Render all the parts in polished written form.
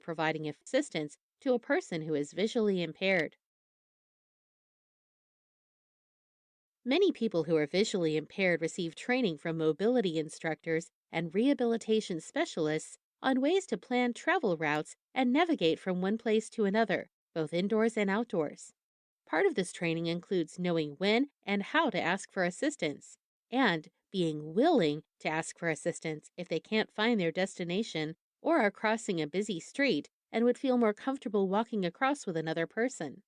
providing assistance to a person who is visually impaired. Many people who are visually impaired receive training from mobility instructors and rehabilitation specialists on ways to plan travel routes and navigate from one place to another, both indoors and outdoors. Part of this training includes knowing when and how to ask for assistance, and being willing to ask for assistance if they can't find their destination or are crossing a busy street and would feel more comfortable walking across with another person.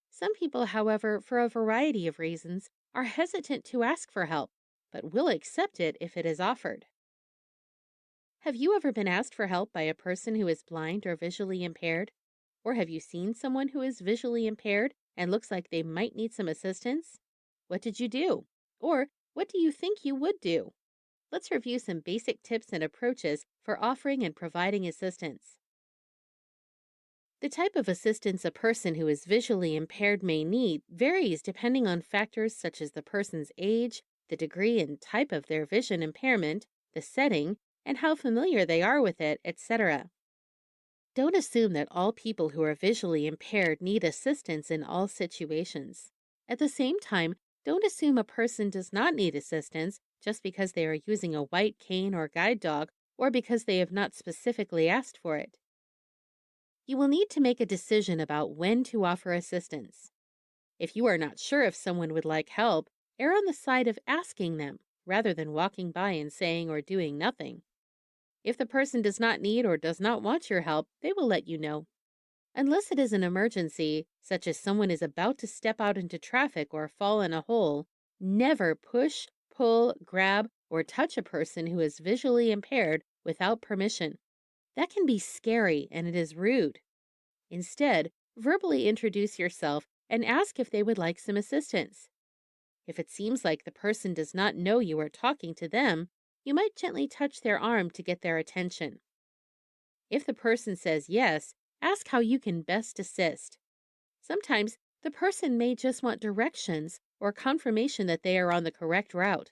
Some people, however, for a variety of reasons, are hesitant to ask for help, but will accept it if it is offered. Have you ever been asked for help by a person who is blind or visually impaired? Or have you seen someone who is visually impaired and looks like they might need some assistance? What did you do? Or what do you think you would do? Let's review some basic tips and approaches for offering and providing assistance. The type of assistance a person who is visually impaired may need varies depending on factors such as the person's age, the degree and type of their vision impairment, the setting, and how familiar they are with it, etc. Don't assume that all people who are visually impaired need assistance in all situations. At the same time, don't assume a person does not need assistance just because they are using a white cane or guide dog or because they have not specifically asked for it. You will need to make a decision about when to offer assistance. If you are not sure if someone would like help, err on the side of asking them rather than walking by and saying or doing nothing. If the person does not need or does not want your help, they will let you know. Unless it is an emergency, such as someone is about to step out into traffic or fall in a hole, never push, pull, grab, or touch a person who is visually impaired without permission. That can be scary and it is rude. Instead, verbally introduce yourself and ask if they would like some assistance. If it seems like the person does not know you are talking to them, you might gently touch their arm to get their attention. If the person says yes, ask how you can best assist. Sometimes the person may just want directions or confirmation that they are on the correct route.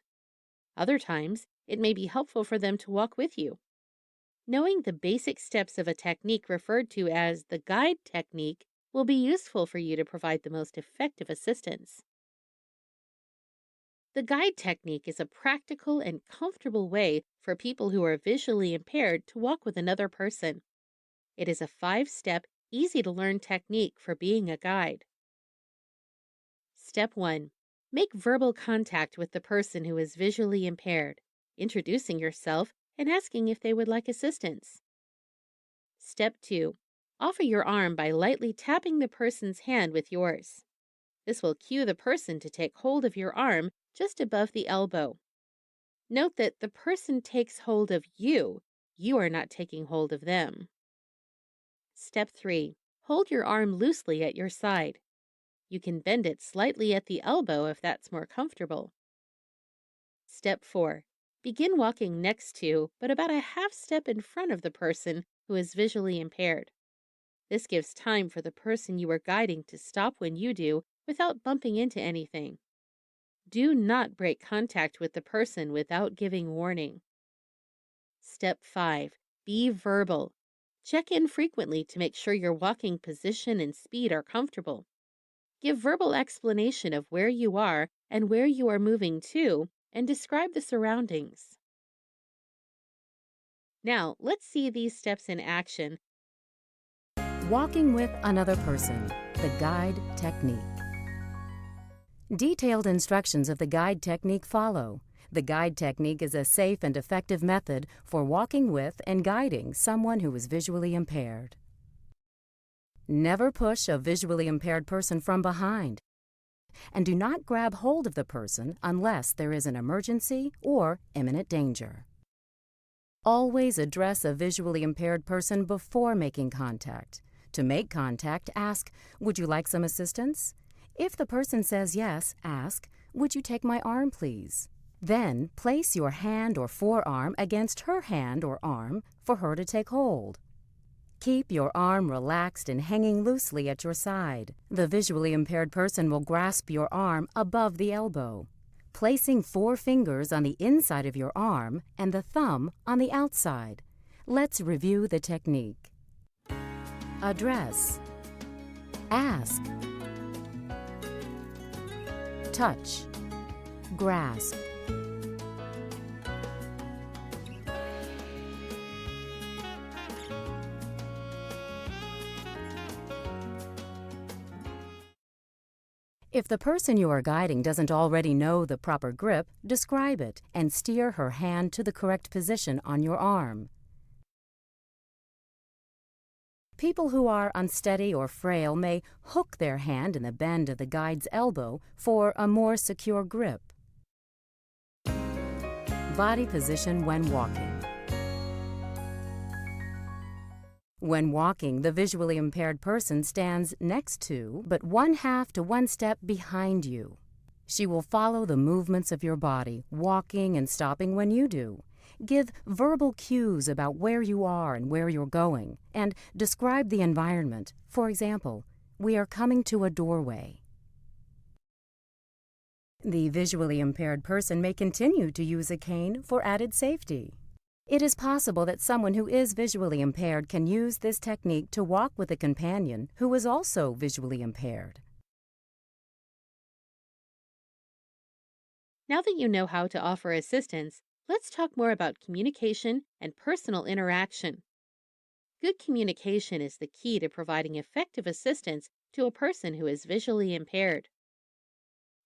Other times, it may be helpful for them to walk with you. Knowing the basic steps of a technique referred to as the guide technique will be useful for you to provide the most effective assistance. The guide technique is a practical and comfortable way for people who are visually impaired to walk with another person. It is a 5-step, easy-to-learn technique for being a guide. Step 1. Make verbal contact with the person who is visually impaired, introducing yourself and asking if they would like assistance. Step 2. Offer your arm by lightly tapping the person's hand with yours. This will cue the person to take hold of your arm just above the elbow. Note that the person takes hold of you. You are not taking hold of them. Step 3. Hold your arm loosely at your side. You can bend it slightly at the elbow if that's more comfortable. Step 4. Begin walking next to, but about a half step in front of the person who is visually impaired. This gives time for the person you are guiding to stop when you do without bumping into anything. Do not break contact with the person without giving warning. Step 5. Be verbal. Check in frequently to make sure your walking position and speed are comfortable. Give verbal explanation of where you are and where you are moving to, and describe the surroundings. Now, let's see these steps in action. Walking with another person, the guide technique. Detailed instructions of the guide technique follow. The guide technique is a safe and effective method for walking with and guiding someone who is visually impaired. Never push a visually impaired person from behind. And do not grab hold of the person unless there is an emergency or imminent danger. Always address a visually impaired person before making contact. To make contact, ask, "Would you like some assistance?" If the person says yes, ask, "Would you take my arm, please?" Then place your hand or forearm against her hand or arm for her to take hold. Keep your arm relaxed and hanging loosely at your side. The visually impaired person will grasp your arm above the elbow, placing 4 fingers on the inside of your arm and the thumb on the outside. Let's review the technique. address, ask, touch, grasp. If the person you are guiding doesn't already know the proper grip, describe it and steer her hand to the correct position on your arm. People who are unsteady or frail may hook their hand in the bend of the guide's elbow for a more secure grip. Body position when walking. When walking, the visually impaired person stands next to, but 1/2 to 1 step behind you. She will follow the movements of your body, walking and stopping when you do. Give verbal cues about where you are and where you're going, and describe the environment. For example, we are coming to a doorway. The visually impaired person may continue to use a cane for added safety. It is possible that someone who is visually impaired can use this technique to walk with a companion who is also visually impaired. Now that you know how to offer assistance, let's talk more about communication and personal interaction. Good communication is the key to providing effective assistance to a person who is visually impaired.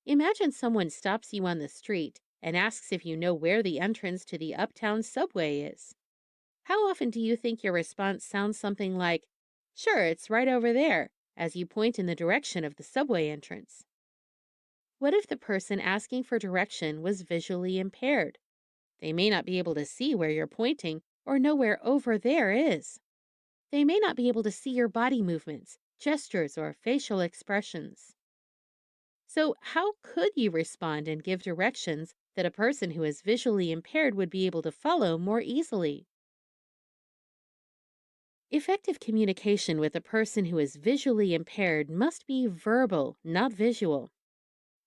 Imagine someone stops you on the street and asks if you know where the entrance to the uptown subway is. How often do you think your response sounds something like, "Sure, it's right over there," as you point in the direction of the subway entrance? What if the person asking for direction was visually impaired? They may not be able to see where you're pointing or know where over there is. They may not be able to see your body movements, gestures, or facial expressions. So, how could you respond and give directions that a person who is visually impaired would be able to follow more easily? Effective communication with a person who is visually impaired must be verbal, not visual.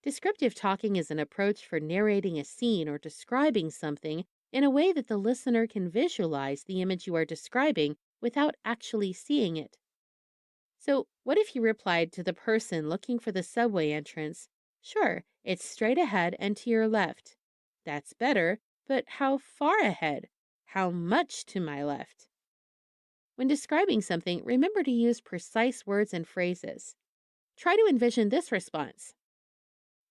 Descriptive talking is an approach for narrating a scene or describing something in a way that the listener can visualize the image you are describing without actually seeing it. So, what if you replied to the person looking for the subway entrance, "Sure, it's straight ahead and to your left." That's better, but how far ahead? How much to my left? When describing something, remember to use precise words and phrases. Try to envision this response.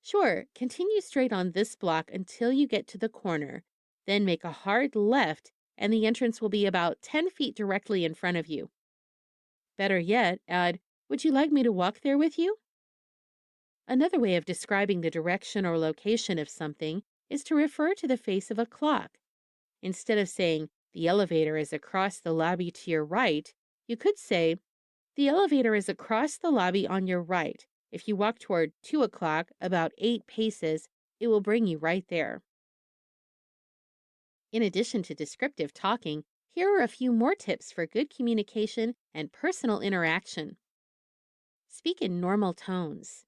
"Sure, continue straight on this block until you get to the corner. Then make a hard left, and the entrance will be about 10 feet directly in front of you." Better yet, add, "Would you like me to walk there with you?" Another way of describing the direction or location of something is to refer to the face of a clock. Instead of saying, "The elevator is across the lobby to your right," you could say, "The elevator is across the lobby on your right. If you walk toward 2 o'clock, about 8 paces, it will bring you right there." In addition to descriptive talking, here are a few more tips for good communication and personal interaction. Speak in normal tones.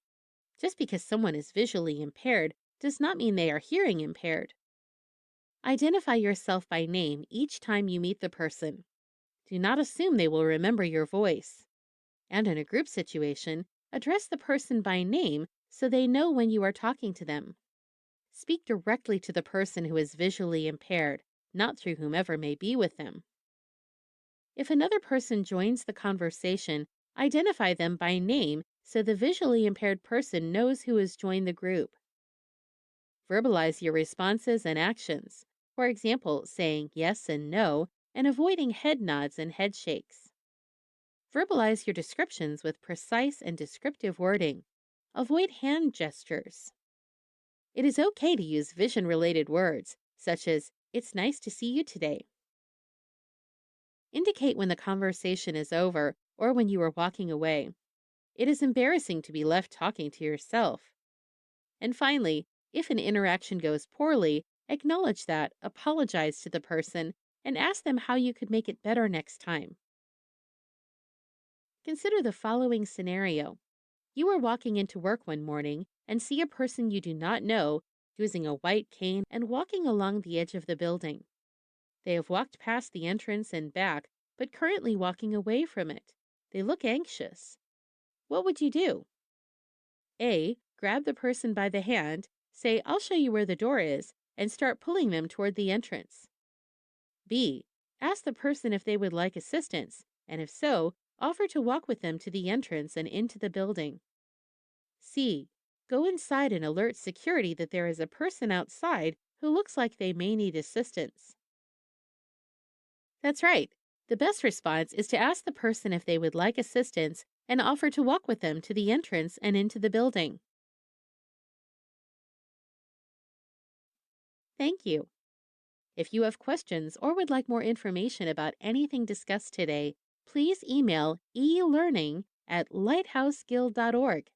Just because someone is visually impaired does not mean they are hearing impaired. Identify yourself by name each time you meet the person. Do not assume they will remember your voice. And in a group situation, address the person by name so they know when you are talking to them. Speak directly to the person who is visually impaired, not through whomever may be with them. If another person joins the conversation, identify them by name so the visually impaired person knows who has joined the group. Verbalize your responses and actions. For example, saying yes and no and avoiding head nods and head shakes. Verbalize your descriptions with precise and descriptive wording. Avoid hand gestures. It is okay to use vision-related words, such as, "It's nice to see you today." Indicate when the conversation is over or when you are walking away. It is embarrassing to be left talking to yourself. And finally, if an interaction goes poorly, acknowledge that, apologize to the person, and ask them how you could make it better next time. Consider the following scenario. You are walking into work one morning and see a person you do not know using a white cane and walking along the edge of the building. They have walked past the entrance and back, but currently walking away from it. They look anxious. What would you do? A. Grab the person by the hand, say, I'll show you where the door is, and start pulling them toward the entrance. B. Ask the person if they would like assistance, and if so, offer to walk with them to the entrance and into the building. C. Go inside and alert security that there is a person outside who looks like they may need assistance. That's right. The best response is to ask the person if they would like assistance and offer to walk with them to the entrance and into the building. Thank you. If you have questions or would like more information about anything discussed today, please email elearning@lighthouseguild.org.